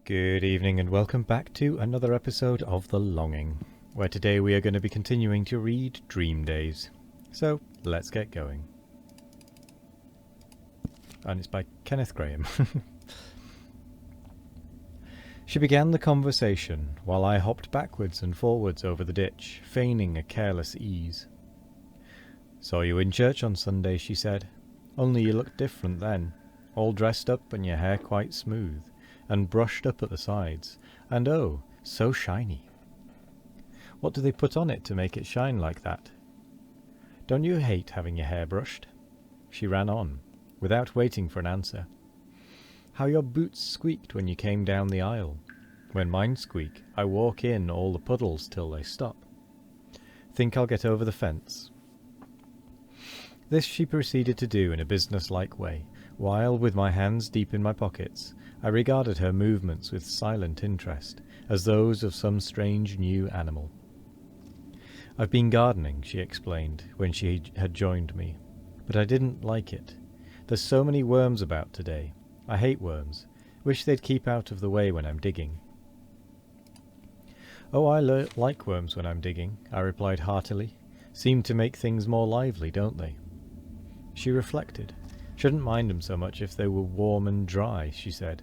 Good evening and welcome back to another episode of The Longing, where today we are going to be continuing to read Dream Days. So, let's get going. And it's by Kenneth Grahame. She began the conversation while I hopped backwards and forwards over the ditch, feigning a careless ease. "Saw you in church on Sunday," she said. "Only you looked different then, all dressed up and your hair quite smooth, and brushed up at the sides, and oh, so shiny. What do they put on it to make it shine like that? Don't you hate having your hair brushed?" She ran on, without waiting for an answer. "How your boots squeaked when you came down the aisle. When mine squeak, I walk in all the puddles till they stop. Think I'll get over the fence." This she proceeded to do in a business-like way, while, with my hands deep in my pockets, I regarded her movements with silent interest, as those of some strange new animal. "I've been gardening," she explained, when she had joined me, "but I didn't like it. There's so many worms about today. I hate worms. Wish they'd keep out of the way when I'm digging." "Oh, I like worms when I'm digging," I replied heartily. "Seem to make things more lively, don't they?" She reflected. "Shouldn't mind 'em so much if they were warm and dry," she said.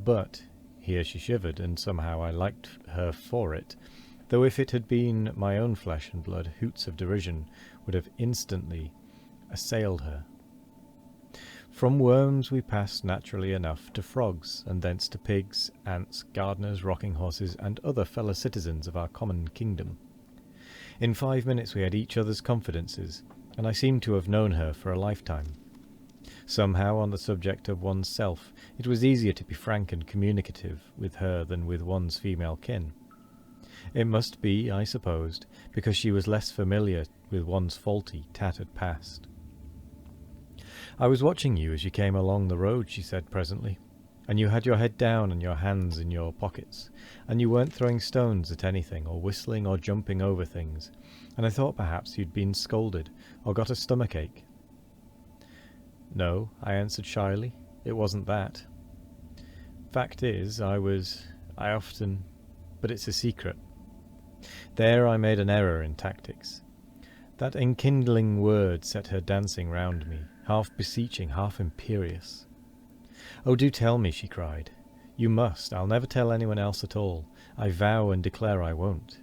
But, here she shivered, and somehow I liked her for it, though if it had been my own flesh and blood, hoots of derision would have instantly assailed her. From worms we passed naturally enough to frogs, and thence to pigs, ants, gardeners, rocking horses, and other fellow citizens of our common kingdom. In 5 minutes we had each other's confidences, and I seemed to have known her for a lifetime. Somehow, on the subject of one's self, it was easier to be frank and communicative with her than with one's female kin. It must be, I supposed, because she was less familiar with one's faulty, tattered past. "I was watching you as you came along the road," she said presently, "and you had your head down and your hands in your pockets, and you weren't throwing stones at anything, or whistling or jumping over things, and I thought perhaps you'd been scolded, or got a stomachache." "No," I answered shyly, "it wasn't that. Fact is, I often... but it's a secret." There I made an error in tactics. That enkindling word set her dancing round me, half beseeching, half imperious. "Oh, do tell me," she cried. "You must. I'll never tell anyone else at all. I vow and declare I won't."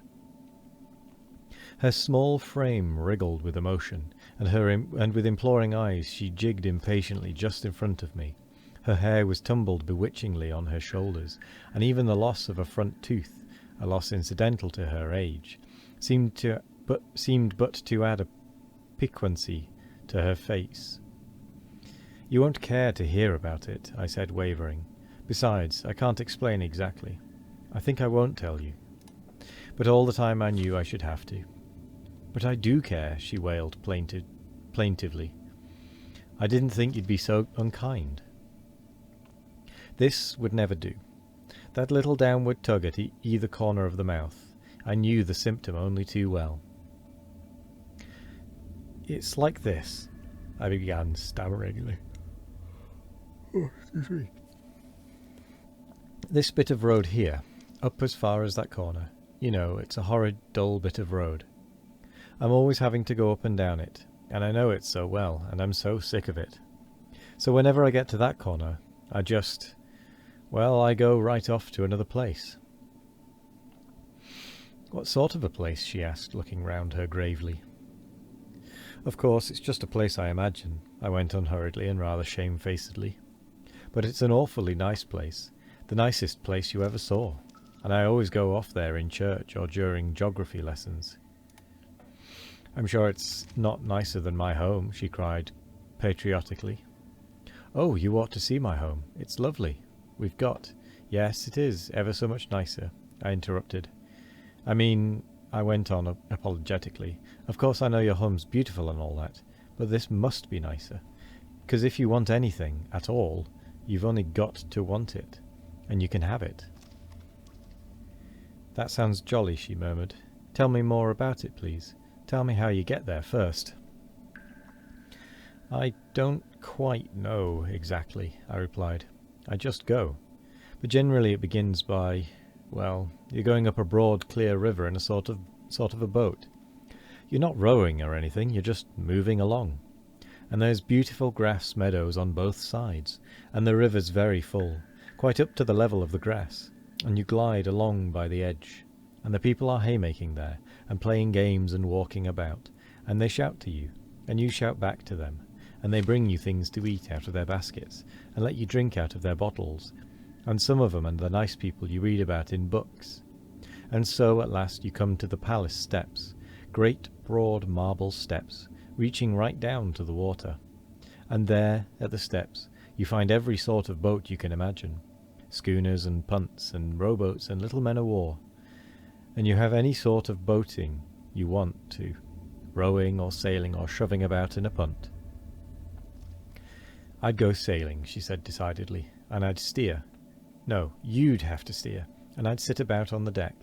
Her small frame wriggled with emotion, and with imploring eyes she jigged impatiently just in front of me. Her hair was tumbled bewitchingly on her shoulders, and even the loss of a front tooth, a loss incidental to her age, seemed but to add a piquancy to her face. "You won't care to hear about it," I said, wavering. "Besides, I can't explain exactly. I think I won't tell you." But all the time I knew I should have to. "But I do care," she wailed plaintively. "I didn't think you'd be so unkind." This would never do. That little downward tug at either corner of the mouth, I knew the symptom only too well. "It's like this," I began stammeringly. "Oh, excuse me. This bit of road here, up as far as that corner, you know, it's a horrid, dull bit of road. I'm always having to go up and down it, and I know it so well, and I'm so sick of it. So whenever I get to that corner, I go right off to another place." "What sort of a place?" she asked, looking round her gravely. "Of course, it's just a place I imagine," I went on hurriedly and rather shamefacedly. "But it's an awfully nice place, the nicest place you ever saw, and I always go off there in church or during geography lessons." "I'm sure it's not nicer than my home," she cried patriotically. "Oh, you ought to see my home. It's lovely. We've got—" "Yes, it is ever so much nicer," I interrupted. "I mean," I went on apologetically, "of course I know your home's beautiful and all that, but this must be nicer, 'cause if you want anything at all, you've only got to want it, and you can have it." "That sounds jolly," she murmured. "Tell me more about it, please. Tell me how you get there first." "I don't quite know exactly," I replied. "I just go. But generally it begins by, well, you're going up a broad, clear river in a sort of a boat. You're not rowing or anything, you're just moving along. And there's beautiful grass meadows on both sides, and the river's very full, quite up to the level of the grass, and you glide along by the edge, and the people are haymaking there, and playing games and walking about, and they shout to you, and you shout back to them, and they bring you things to eat out of their baskets, and let you drink out of their bottles, and some of them are the nice people you read about in books. And so at last you come to the palace steps, great broad marble steps, reaching right down to the water. And there, at the steps, you find every sort of boat you can imagine, schooners and punts and rowboats and little men of war. And you have any sort of boating you want to, rowing or sailing or shoving about in a punt. I'd go sailing, she said decidedly, and I'd steer. No, you'd have to steer, and I'd sit about on the deck.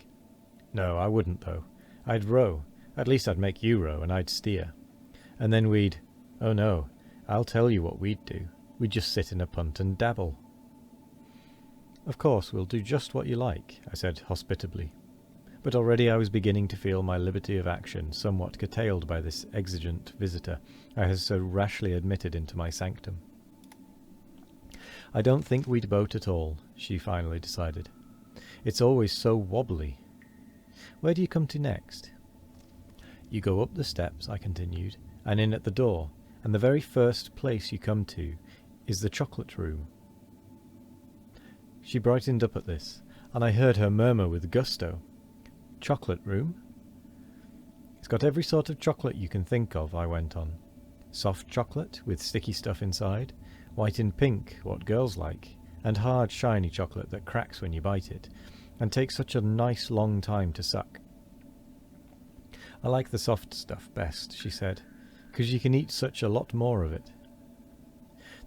No, I wouldn't, though. I'd row. At least I'd make you row, and I'd steer. And then we'd... Oh no, I'll tell you what we'd do. We'd just sit in a punt and dabble. Of course, we'll do just what you like, I said hospitably. But already I was beginning to feel my liberty of action somewhat curtailed by this exigent visitor I had so rashly admitted into my sanctum. I don't think we'd boat at all, she finally decided. It's always so wobbly. Where do you come to next? You go up the steps, I continued, and in at the door, and the very first place you come to is the chocolate room. She brightened up at this, and I heard her murmur with gusto, "Chocolate room?" "It's got every sort of chocolate you can think of," I went on. "Soft chocolate, with sticky stuff inside, white and pink, what girls like, and hard, shiny chocolate that cracks when you bite it, and takes such a nice long time to suck." "I like the soft stuff best," she said, "'cause you can eat such a lot more of it."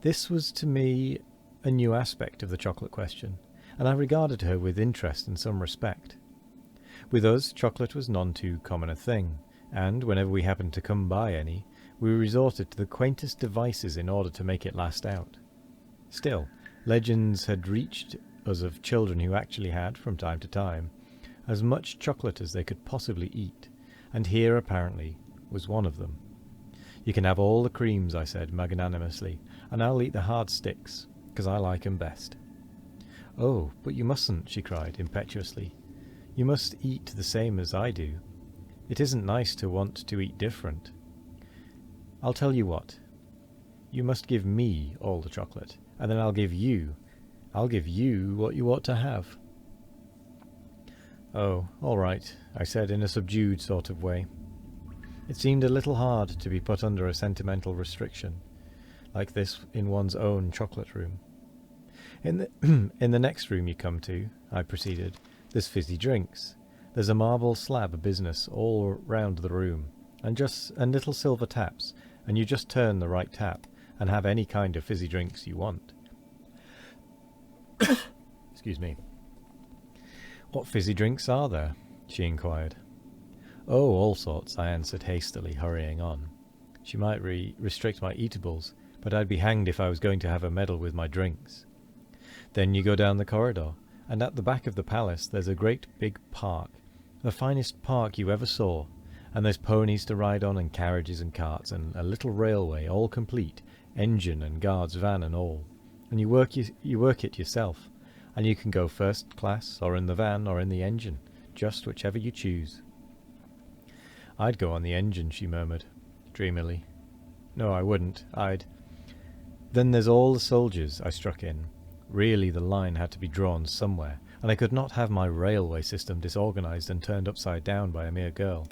This was to me a new aspect of the chocolate question, and I regarded her with interest and some respect. With us, chocolate was none too common a thing, and whenever we happened to come by any, we resorted to the quaintest devices in order to make it last out. Still, legends had reached us of children who actually had, from time to time, as much chocolate as they could possibly eat, and here, apparently, was one of them. "You can have all the creams," I said magnanimously, "and I'll eat the hard sticks, 'cause I like 'em best." "Oh, but you mustn't," she cried impetuously. "You must eat the same as I do. It isn't nice to want to eat different. I'll tell you what. You must give me all the chocolate, and then I'll give you what you ought to have." "Oh, all right," I said in a subdued sort of way. It seemed a little hard to be put under a sentimental restriction, like this in one's own chocolate room. In the next room you come to," I proceeded, "there's fizzy drinks. There's a marble slab of business all round the room, and little silver taps, and you just turn the right tap, and have any kind of fizzy drinks you want." Excuse me. "What fizzy drinks are there?" she inquired. "Oh, all sorts," I answered hastily, hurrying on. She might restrict my eatables, but I'd be hanged if I was going to have a meddle with my drinks. Then you go down the corridor, and at the back of the palace there's a great big park, the finest park you ever saw, and there's ponies to ride on, and carriages and carts, and a little railway, all complete, engine and guard's van and all, and you work it yourself, and you can go first class, or in the van, or in the engine, just whichever you choose." "I'd go on the engine," she murmured, dreamily. "No, I wouldn't. Then there's all the soldiers," I struck in. Really, the line had to be drawn somewhere, and I could not have my railway system disorganized and turned upside down by a mere girl.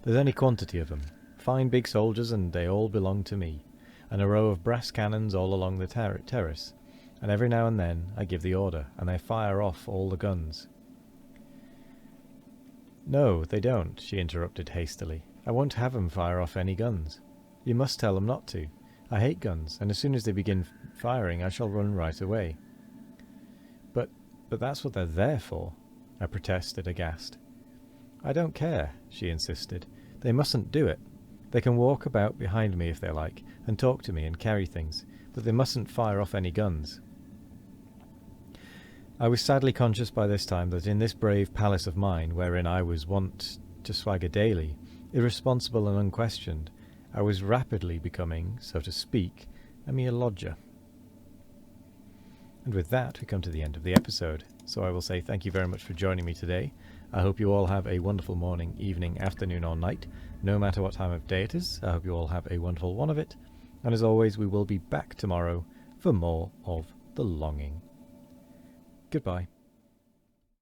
"There's any quantity of them, fine big soldiers, and they all belong to me, and a row of brass cannons all along the terrace, and every now and then I give the order, and they fire off all the guns." "No, they don't," she interrupted hastily. "I won't have 'em fire off any guns. You must tell 'em not to. I hate guns, and as soon as they begin firing I shall run right away." But that's what they're there for," I protested, aghast. "I don't care," she insisted. "They mustn't do it. They can walk about behind me if they like, and talk to me and carry things, but they mustn't fire off any guns." I was sadly conscious by this time that in this brave palace of mine, wherein I was wont to swagger daily, irresponsible and unquestioned, I was rapidly becoming, so to speak, a mere lodger. And with that, we come to the end of the episode. So I will say thank you very much for joining me today. I hope you all have a wonderful morning, evening, afternoon, or night, no matter what time of day it is. I hope you all have a wonderful one of it. And as always, we will be back tomorrow for more of The Longing. Goodbye.